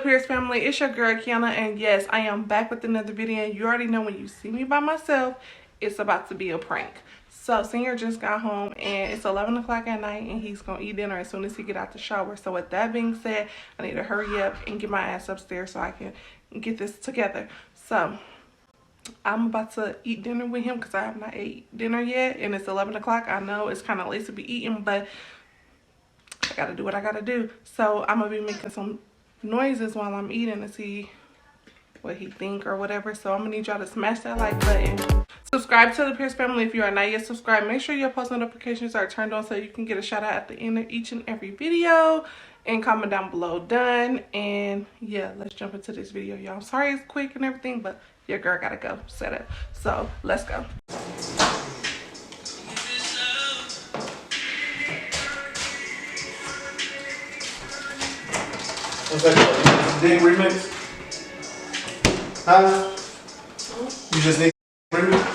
Pearse family, it's your girl Kiana, and yes, I am back with another video. You already know when you see me by myself, it's about to be a prank. So Senior just got home and it's 11 o'clock at night and he's gonna eat dinner as soon as he get out the shower. So with that being said, I need to hurry up and get my ass upstairs so I can get this together. So I'm about to eat dinner with him because I have not ate dinner yet and it's 11 o'clock. I know it's kind of late to be eating, but I gotta do what I gotta do. So I'm gonna be making some noises while I'm eating to see what he think or whatever. So I'm gonna need y'all to smash that like button. Subscribe to the Pearse family if you are not yet subscribed. Make sure your post notifications are turned on so you can get a shout out at the end of each and every video. And comment down below done. And yeah, let's jump into this video, y'all. I'm sorry it's quick and everything, but your girl gotta go set up. So let's go. What's that? Dig remix? Huh? You just need remix?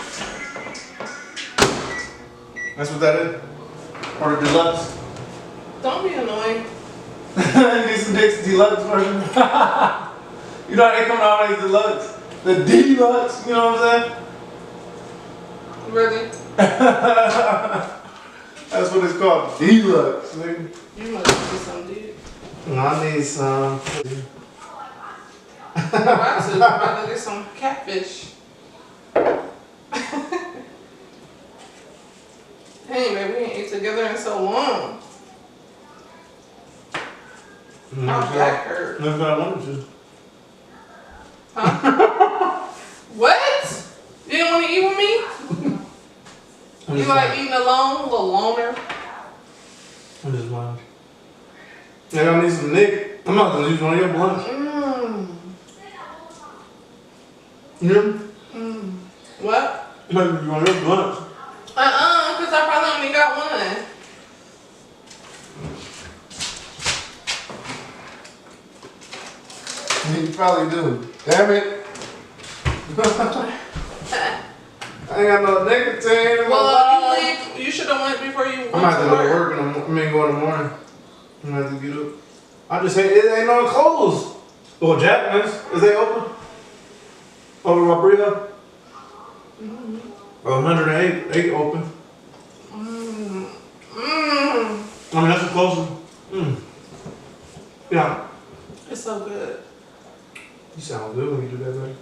That's what that is? Or the deluxe? Don't be annoying. You need some Dick's deluxe version? You know they come out as deluxe? The deluxe, you know what I'm saying? Really? That's what it's called, deluxe, nigga. You must be some dude. No, I need some. I'm about to get some catfish. Hey, man, we ain't ate together in so long. My back hurt. That's what I wanted to. Huh? What? You didn't want to eat with me? You like eating alone, a little loner? I'm just lying. I don't need some Nick. I'm not gonna use one of your blunts. What? I'm not gonna use one of your blunts. Because I probably only got one. You probably do. Damn it. I ain't got no nicotine. Well, you should have went before you went I'm gonna have to go to work. work and go in the morning. I'm gonna have to get up. I just say it ain't no closed. Well, Japanese, is they open? Over by Bria? 108 open. I mean, that's the closest. Yeah. It's so good. You sound good when you do that, baby.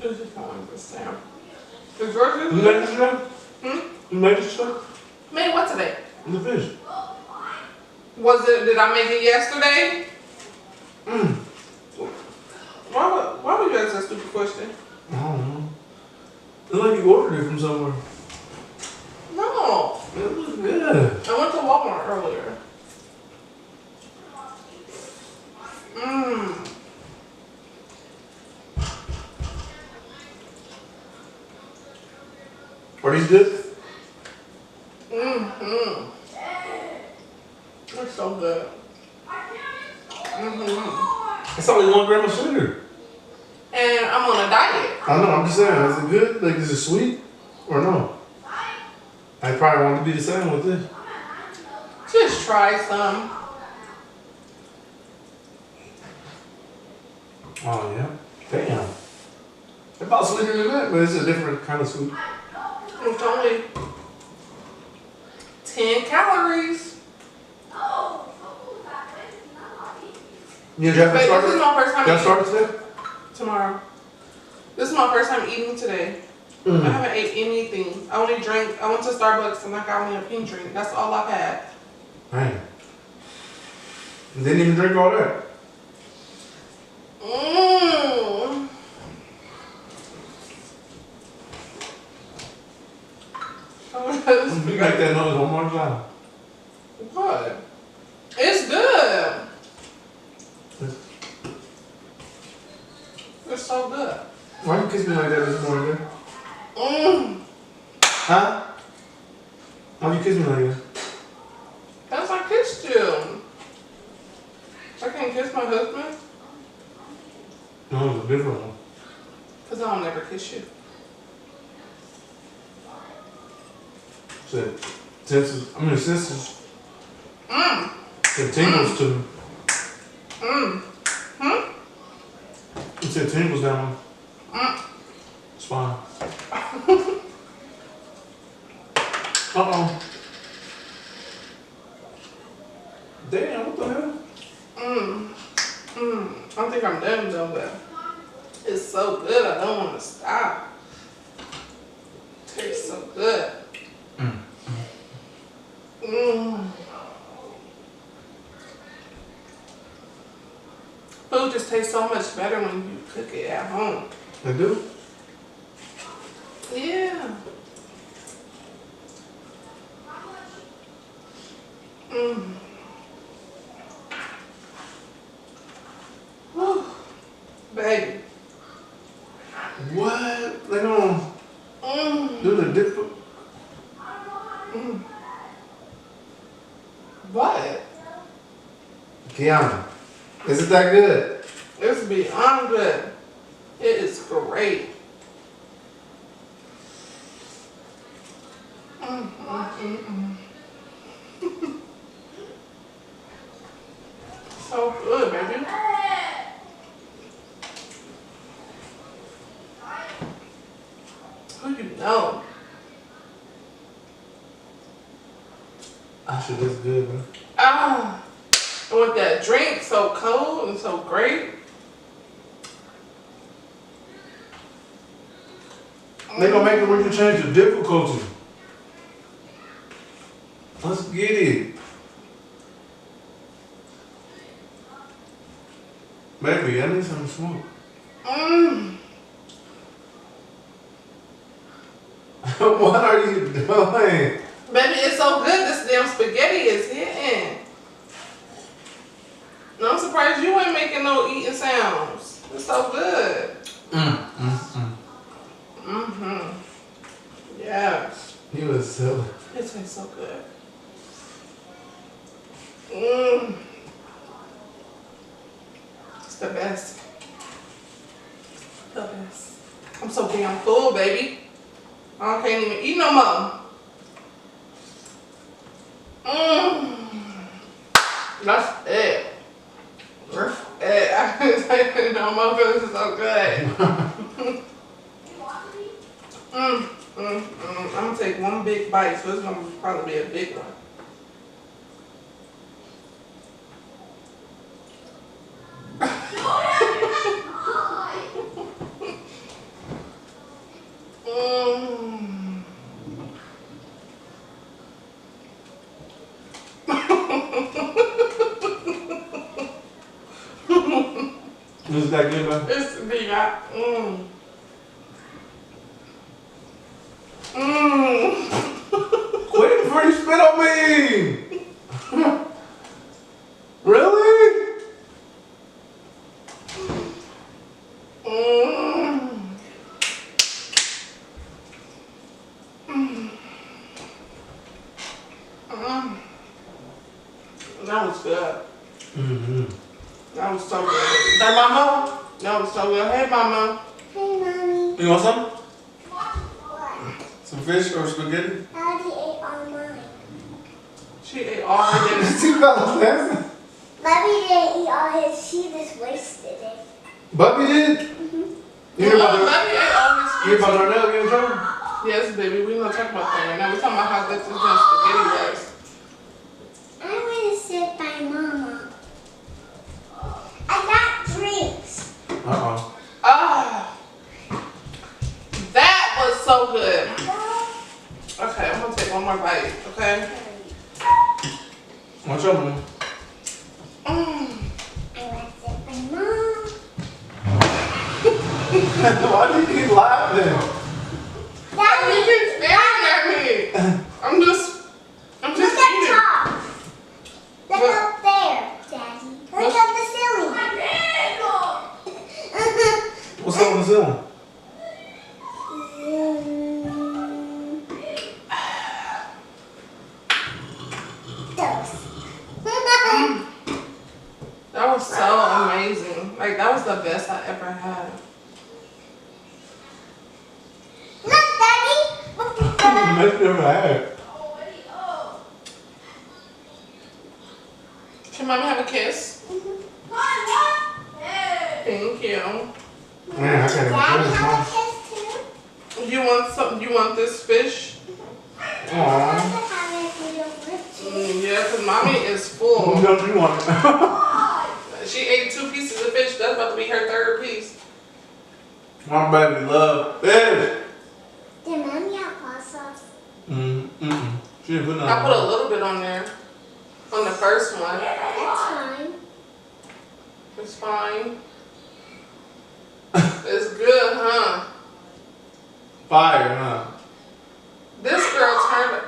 This is not understand. Is yours good? You made this today? You made this today? Made what today? The fish. Did I make it yesterday? Why would you ask that stupid question? I don't know. It's like you ordered it from somewhere. No. It was good. I went to Walmart earlier. Are these good? It's so good. It's only 1 gram of sugar. And I'm on a diet. I know, I'm just saying, is it good? Like, is it sweet? Or no? I probably want to be the same with this. Just try some. Oh, yeah? Damn. It's about sweeter than that, but it's a different kind of sweet. It's only 10 calories. You have But this is my first time Y'all eating. started today? Tomorrow. This is my first time eating today. I haven't ate anything. I only drank. I went to Starbucks and I got me a pink drink. That's all I've had. Man. Didn't even drink all that. You make that noise one more time. What? It's good. It's so good. Why you kiss me like that this morning, man? Huh? Why you kiss me like that? Because I kissed you. I can't kiss my husband. No, it's a different one. Because I'll never kiss you. Said, sisters. It tingles to me. Hmm? It said tingles down. It's fine. Uh-oh. Damn, what the hell? I think I'm done though, but it's so good. I don't want to stop. Tastes so good. Food just tastes so much better when you cook it at home. They do? Yeah. Whew. Baby. What? They gonna do the dip? What? Kiana, is it that good? It's beyond good. It is great. So good, baby. Who you know? I should taste good, man. And with that drink so cold and so great. They gonna make it when you change the difficulty. Let's get it. Baby, I need some smoke. What are you doing? Baby, it's so good. This damn spaghetti is hitting. No, I'm surprised you ain't making no eating sounds. It's so good. Yes. You was silly. It tastes so good. It's the best. The best. I'm so damn full, baby. I can't even eat no more. That's it. That's it. I can't take it no more because it's so good. I'm gonna take one big bite, so it's gonna probably be a big one. Is that good, man? It's big. Quit before you spit on me! Really? That was good. That was so good. Is that mama? That was so good. Hey, mama. Hey, Mommy. You want some? What? Some fish or spaghetti? Daddy ate all mine. She ate all her dinner. Two fellas dancing. Bubby didn't eat all his. She just wasted it. Bubby did? You hear about the, Bubby ate all his you hear about Darnell getting in trouble? Yes, baby. We're going to talk about that right now. We're talking about how good this damn spaghetti was. I want to sit by Mama. I got drinks. Uh-oh. That was so good. Okay, I'm going to take one more bite, okay? What's up, man? I want to sit by Mom. Why do you keep laughing? You keep staring at me. I'm just Look eating. up top. Look up there, Daddy. Look up the ceiling. What's up on the ceiling? That was so amazing. Like, that was the best I ever had. Look, Daddy. That's never had. Can mommy have a kiss? Thank you. Man, I can't even Daddy finish have a mine. kiss too? You want something? You want this fish? Aww. Yeah, because mommy is full. What else you want? She ate 2 pieces of fish. That's about to be her 3rd piece. My baby love fish. Did mommy have hot sauce? She didn't put none I put a little bit on there. On the first one. That's fine. It's fine. It's good, huh? Fire, huh? This girl turned.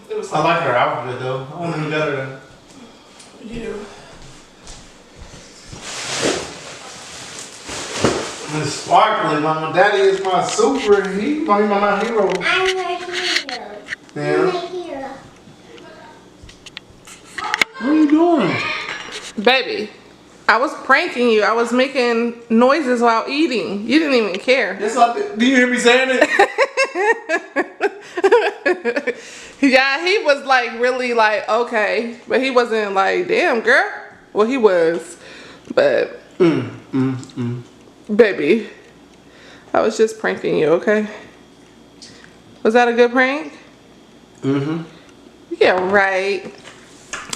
It was I like her outfit though. I want to get her there. you. It's sparkly, mama. Daddy is my super hero. My hero. I'm your hero. Yeah. You're my hero. What are you doing? Baby, I was pranking you. I was making noises while eating. You didn't even care. Yes, I did. Do you hear me saying it? Yeah, he was like really like, okay. But he wasn't like, damn, girl. Well, he was. But, baby, I was just pranking you, okay? Was that a good prank? Yeah, right.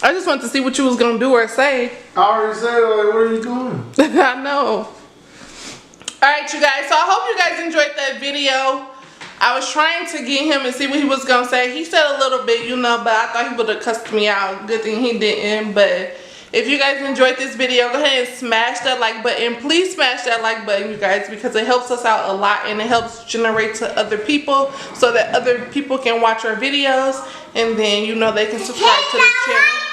I just wanted to see what you was going to do or say. I already said, like, what are you doing? I know. Alright, you guys. So I hope you guys enjoyed that video. I was trying to get him and see what he was going to say. He said a little bit, you know, but I thought he would have cussed me out. Good thing he didn't. But if you guys enjoyed this video, go ahead and smash that like button. Please smash that like button, you guys, because it helps us out a lot and it helps generate to other people so that other people can watch our videos and then, you know, they can subscribe to the channel.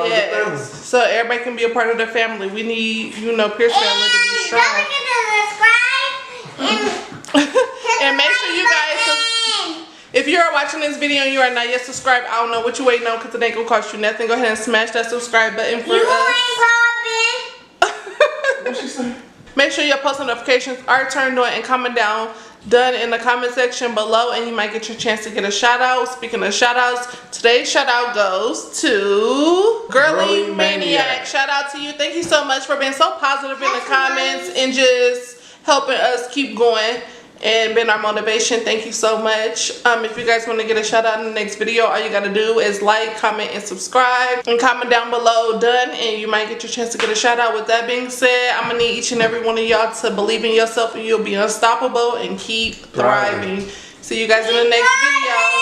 Yes, so everybody can be a part of the family. We need, you know, Pierce family to be strong. Don't forget to subscribe And make sure you guys, if you are watching this video and you are not yet subscribed, I don't know what you're waiting on because it ain't gonna cost you nothing. Go ahead and smash that subscribe button for us. What'd she say? Make sure your post notifications are turned on and comment down done in the comment section below and you might get your chance to get a shout out. Speaking of shout outs, today's shout out goes to Girly Maniac. Shout out to you. Thank you so much for being so positive in the comments and just helping us keep going and being our motivation. Thank you so much. If you guys want to get a shout out in the next video, all you got to do is like, comment, and subscribe. And comment down below done and you might get your chance to get a shout out. With that being said, I'm going to need each and every one of y'all to believe in yourself and you'll be unstoppable and keep thriving. See you guys in the next video.